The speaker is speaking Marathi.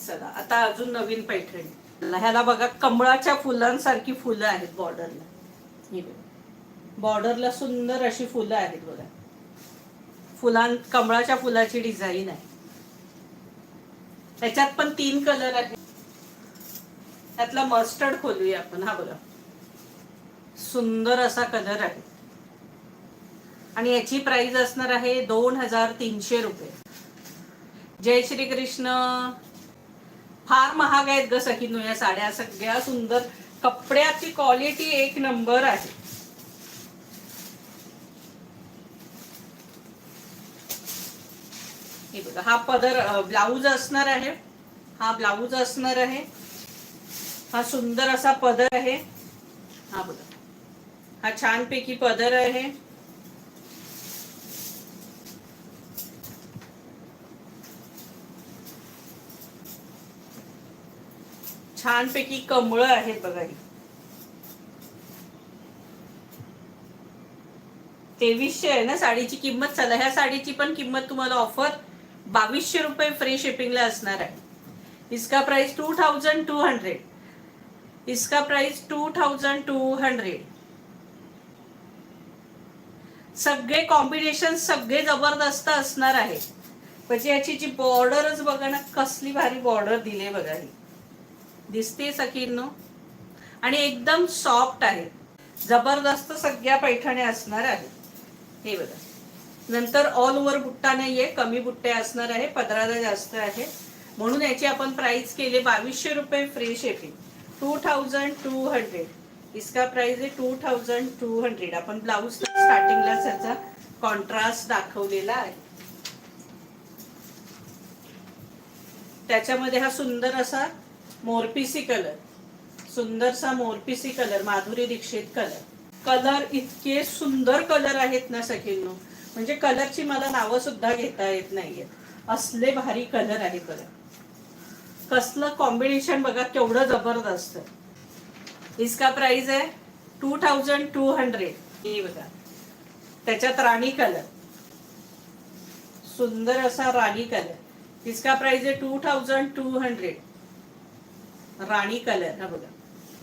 चला आता अजून नवीन पैठणी, ह्याला बघा कमळाच्या फुलांसारखी फुलं आहेत बॉर्डरला. बॉर्डरला सुंदर अशी फुलं आहेत बघा. कमळाच्या फुलाची डिझाईन आहे. त्याच्यात पण 3 कलर आहेत. त्यातला मस्टर्ड खोलूया आपण. हा बघा सुंदर असा कलर आहे आणि याची प्राइस असणार आहे 2300 रुपये. जय श्री कृष्ण. फार महाग आहेत ग सखींनो या साड्या. सगळ्या सुंदर, कपड्याची क्वालिटी एक नंबर आहे. हे बघा हा पदर ब्लाऊज असणार आहे. हा ब्लाऊज असणार आहे. हा सुंदर असा पदर आहे. हा बघा हा छानपैकी पदर आहे. छानपैकी कमळं आहेत बघा. ही 2300 आहे ना साडीची किंमत. चला ह्या साडीची पण किंमत तुम्हाला ऑफर 2200 रुपये फ्री शिपिंगला असणार आहे. इसका प्राइस 2200. इसका प्राइस 2200. सगळे कॉम्बिनेशन सगळे जबरदस्त असणार आहे. म्हणजे याची जी बॉर्डरच बघा ना, कसली भारी बॉर्डर दिली बघा. ही दिसते सखींनो आणि एकदम सॉफ्ट आहे. जबरदस्त सगळ्या पैठण्या असणार आहेत. हे बघा नंतर ऑल ओव्हर बुट्टा नाहीये, कमी बुट्टे असणार आहे. पदराला जास्त आहे म्हणून याची आपण प्राइस केले 2200 रुपये फ्री शिपिंग. 2200. इसका प्राइस आहे 2200. आपण ब्लाऊज स्टार्टिंगला त्याचा कॉन्ट्रास्ट दाखवलेला आहे. त्याच्यामध्ये हा सुंदर असा मोरपिसी कलर, सुंदरसा मोरपिसी colour, Madhuri Dixit colour. Colour इतके सुंदर कलर आहेत ना सखींनो, म्हणजे कलरची मला नावं सुद्धा घेता येत नाहीये. असले भारी कलर आहेत बघा. कसलं कॉम्बिनेशन बघा केवढं जबरदस्त. इसका प्राइस आहे 2200. हे बघा त्याच्यात राणी कलर, सुंदर असा राणी कलर. इसका प्राइस आहे 2200. राणी कलर. हा बघा